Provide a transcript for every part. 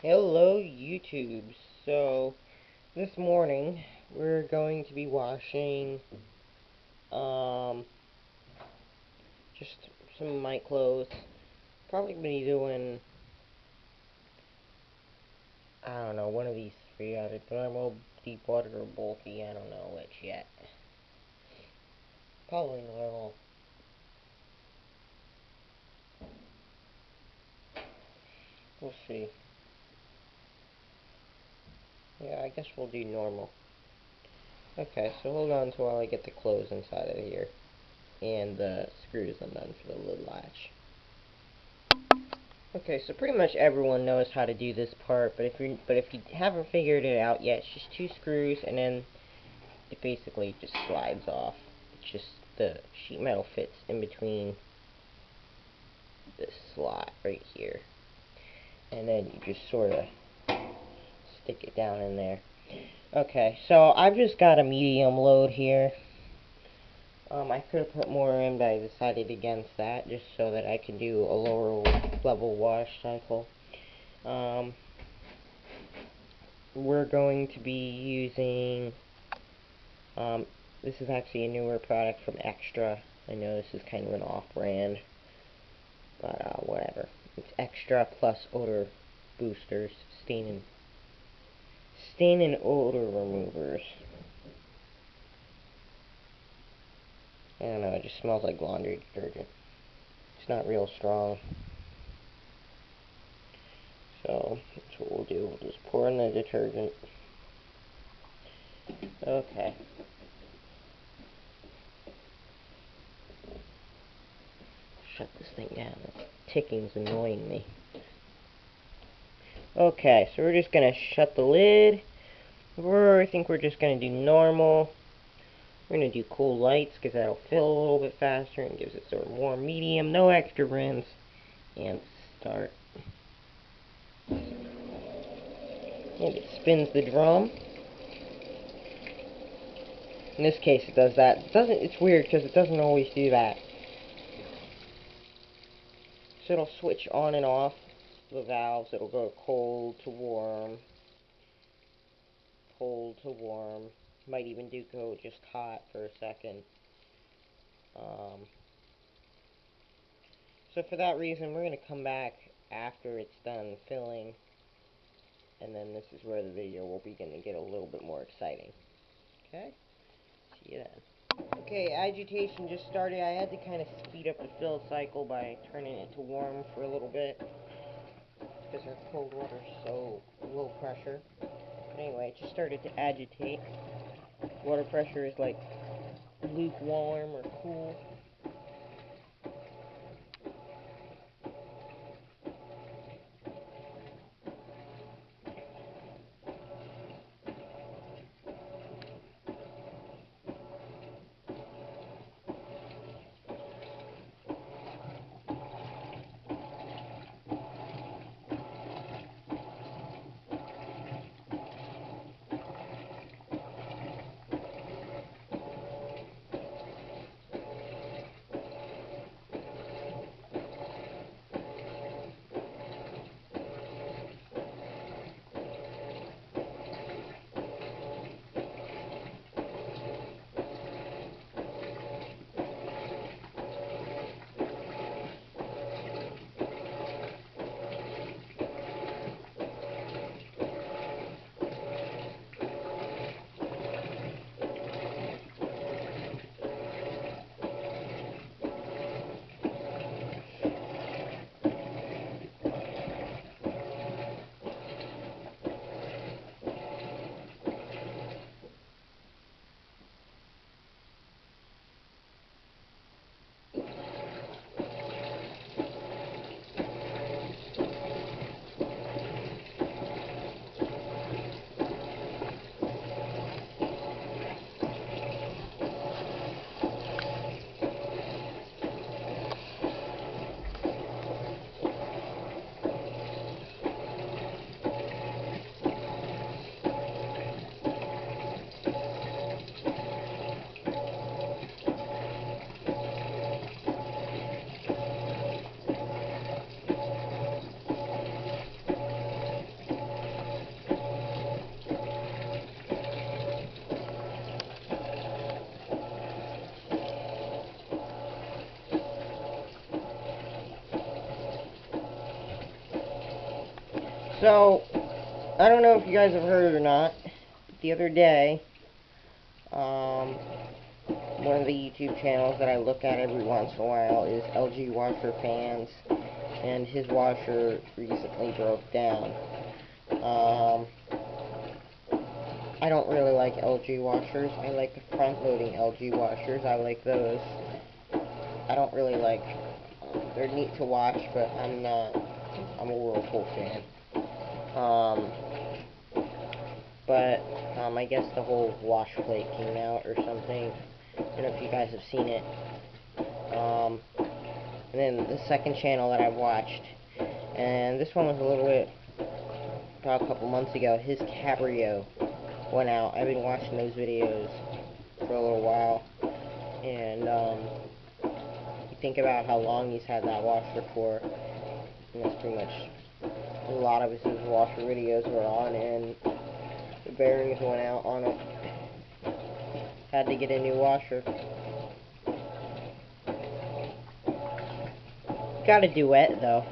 Hello YouTube. So this morning we're going to be washing um just some of my clothes. Probably gonna be doing I don't know, one of these three either thermal, deep water or bulky, I don't know which yet. Probably normal. We'll see. Yeah, I guess we'll do normal. Okay, so hold on until while I get the clothes inside of here. And the screws undone for the lid latch. Okay, so pretty much everyone knows how to do this part, but if you haven't figured it out yet, it's just two screws and then it basically just slides off. It's just the sheet metal fits in between this slot right here. And then you just sort of stick it down in there. Okay, so I've just got a medium load here. I could have put more in, but I decided against that, just so that I can do a lower level wash cycle. We're going to be using, this is actually a newer product from Extra. I know this is kind of an off-brand, but whatever. It's Extra plus odor boosters, stain and odor removers. I don't know, it just smells like laundry detergent. It's not real strong. So, that's what we'll do. We'll just pour in the detergent. Okay. Shut this thing down. The ticking's annoying me. Okay, so we're just gonna shut the lid. I think we're just gonna do normal. We're gonna do cool lights because that'll fill a little bit faster and gives it sort of more medium, no extra rinse, and start. And it spins the drum. In this case, it does that. It's weird because it doesn't always do that. So it'll switch on and off the valves. It'll go cold to warm, cold to warm. Might even do go just hot for a second. So for that reason, we're going to come back after it's done filling, and then this is where the video will begin to get a little bit more exciting. Okay? See you then. Okay, agitation just started. I had to kind of speed up the fill cycle by turning it to warm for a little bit, because our cold water's so low pressure. But anyway, it just started to agitate. Water pressure is like lukewarm or cool. So, I don't know if you guys have heard or not. The other day, one of the YouTube channels that I look at every once in a while is LG Washer Fans, and his washer recently broke down. I don't really like LG washers. I like the front-loading LG washers. I like those. I don't really like. They're neat to watch, but I'm not. I'm a Whirlpool fan. But I guess the whole wash plate came out or something. I don't know if you guys have seen it. And then the second channel that I watched, and this one was a little bit, about a couple months ago, his Cabrio went out. I've been watching those videos for a little while, and you think about how long he's had that washer for, and that's pretty much a lot of his washer videos were on, and the bearings went out on it. Had to get a new washer. Got a duet though.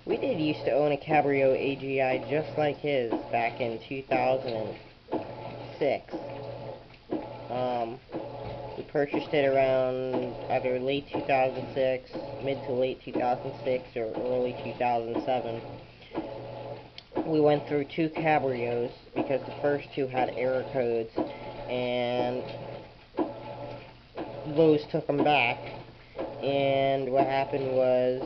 We did used to own a Cabrio AGI just like his back in 2006. We purchased it around either late 2006, mid to late 2006, or early 2007. We went through 2 Cabrios because the first 2 had error codes, and Lowe's took them back. And what happened was,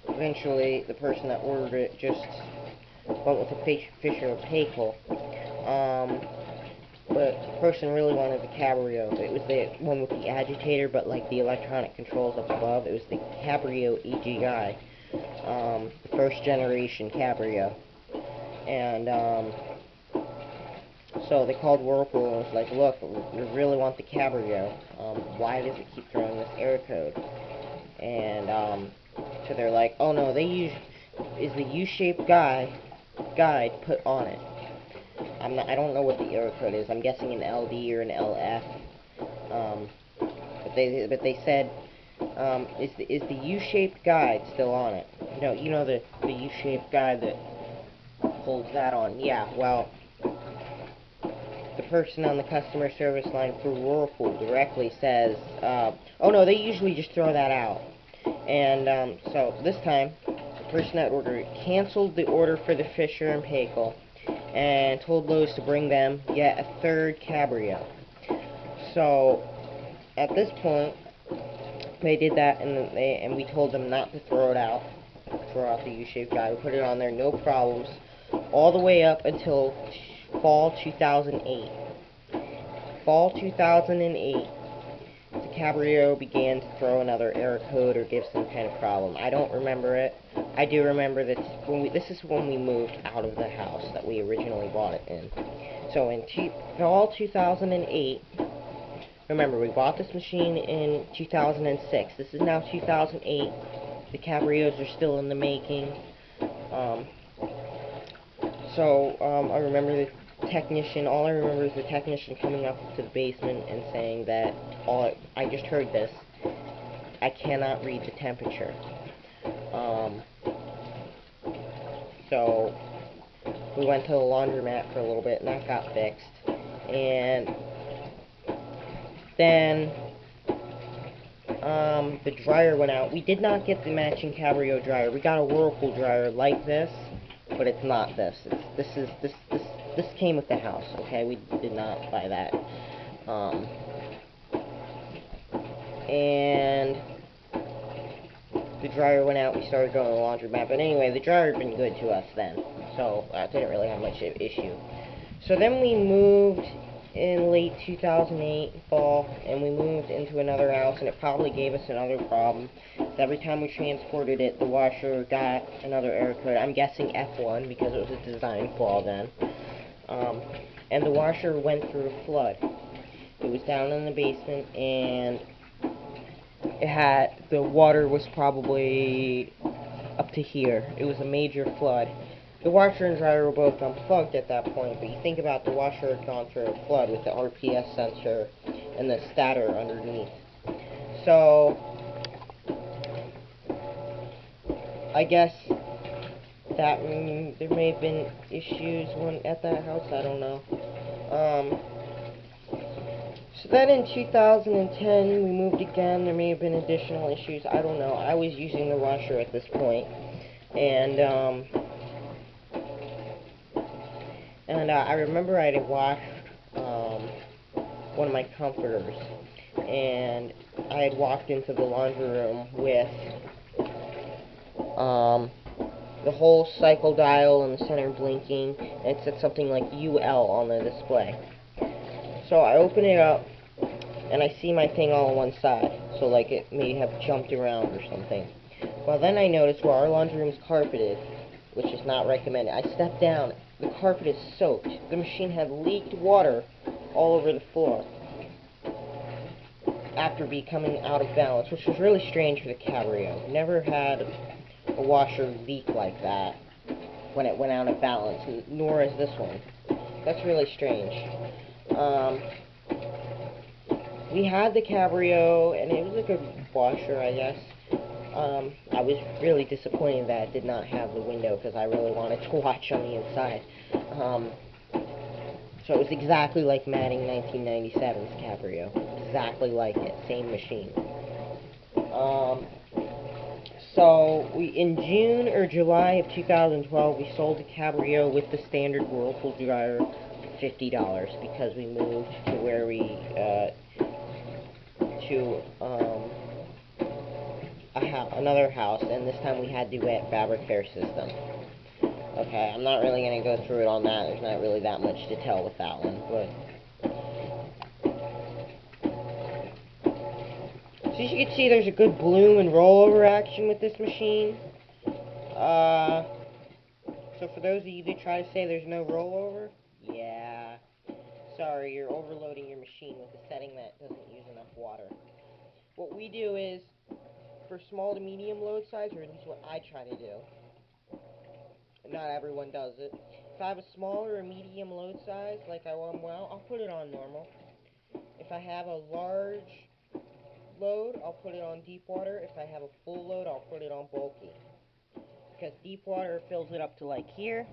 eventually the person that ordered it just went with a Fisher Paykel. But the person really wanted the Cabrio. It was the one with the agitator, but like the electronic controls up above. It was the Cabrio AGI, the first generation Cabrio. And so they called Whirlpool and was like, look, we really want the Cabrio. Why does it keep throwing this error code? And so they're like, oh no, is the U-shaped guide put on it. I don't know what the error code is. I'm guessing an LD or an LF. But they said, is the U-shaped guide still on it? You know the U-shaped guide that holds that on. Yeah, well, the person on the customer service line for Whirlpool directly says, oh no, they usually just throw that out. And so this time, the person that ordered it canceled the order for the Fisher and Paykel and told Lowe's to bring them yet a third Cabrio. So at this point, they did that, and we told them not to throw it out, throw out the U-shaped guide. We put it on there, no problems, all the way up until fall 2008. Fall 2008, the Cabrio began to throw another error code or give some kind of problem. I don't remember it. I do remember that this is when we moved out of the house that we originally bought it in. So in fall 2008, remember, we bought this machine in 2006. This is now 2008. The Cabrios are still in the making. I remember the technician, all I remember is the technician coming up to the basement and saying that, I just heard this, I cannot read the temperature. So we went to the laundromat for a little bit and that got fixed. And then the dryer went out. We did not get the matching Cabrio dryer. We got a Whirlpool dryer like this, but it's not this. This came with the house, okay? We did not buy that. And the dryer went out. We started going to the laundromat. But anyway, the dryer had been good to us then, so I didn't really have much of an issue. So then we moved in late 2008, fall, and we moved into another house, and it probably gave us another problem. Every time we transported it, the washer got another error code. I'm guessing F1 because it was a design flaw then. And the washer went through a flood. It was down in the basement, and the water was probably up to here. It was a major flood. The washer and dryer were both unplugged at that point, but you think about the washer had gone through a flood with the RPS sensor and the stator underneath. So I guess that there may have been issues at that house. I don't know. So then in 2010 we moved again. There may have been additional issues. I don't know. I was using the washer at this point, and I remember I had washed one of my comforters, and I had walked into the laundry room with the whole cycle dial in the center blinking, and it said something like UL on the display. So I open it up, and I see my thing all on one side, so like it may have jumped around or something. Well, then I noticed where our laundry room is carpeted, which is not recommended. I stepped down, the carpet is soaked. The machine had leaked water all over the floor after becoming out of balance, which was really strange for the Cabrio. Never had a washer leak like that when it went out of balance, nor is this one. That's really strange. We had the Cabrio, and it was a good washer, I guess. I was really disappointed that it did not have the window, because I really wanted to watch on the inside. So it was exactly like Matting 1997's Cabrio. Exactly like it. Same machine. So in June or July of 2012, we sold the Cabrio with the standard Whirlpool dryer for $50 because we moved to where we another house, and this time we had the wet fabric care system. Okay, I'm not really going to go through it on that. There's not really that much to tell with that one, but so as you can see, there's a good bloom and rollover action with this machine. So for those of you that try to say there's no rollover, yeah, sorry, you're overloading your machine with a setting that doesn't use enough water. What we do is, for small to medium load size, or at least what I try to do, not everyone does it. If I have a small or a medium load size, like I want, well, I'll put it on normal. If I have a large load, I'll put it on deep water. If I have a full load, I'll put it on bulky. Because deep water fills it up to like here,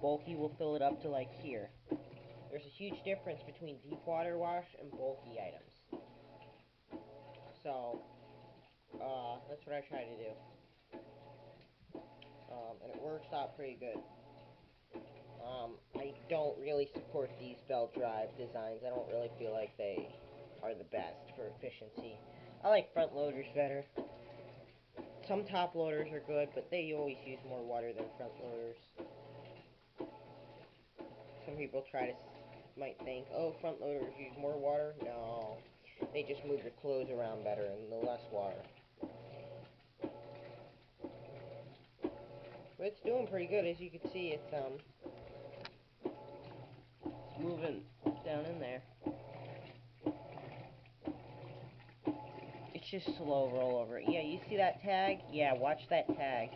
bulky will fill it up to like here. There's a huge difference between deep water wash and bulky items. So, that's what I try to do. And it works out pretty good. I don't really support these belt drive designs. I don't really feel like they are the best for efficiency. I like front loaders better. Some top loaders are good, but they always use more water than front loaders. Some people might think, oh, front loaders use more water. No, they just move your clothes around better and the less water. But it's doing pretty good. As you can see, it's moving down in there. It's just slow rollover. Yeah, you see that tag? Yeah, watch that tag.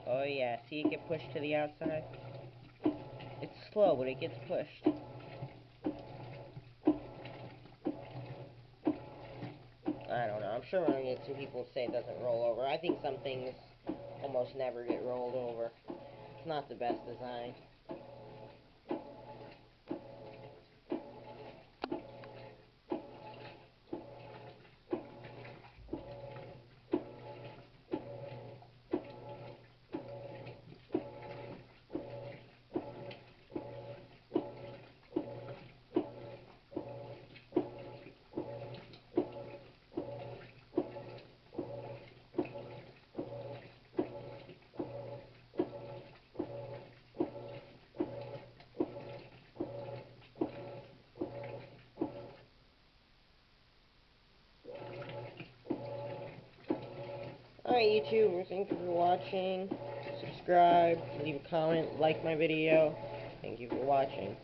Oh yeah, see it get pushed to the outside? It's slow, but it gets pushed. I don't know. I'm sure we're going to get some people say it doesn't roll over. I think some things almost never get rolled over. It's not the best design. Alright, YouTube, thank you for watching. Subscribe, leave a comment, like my video. Thank you for watching.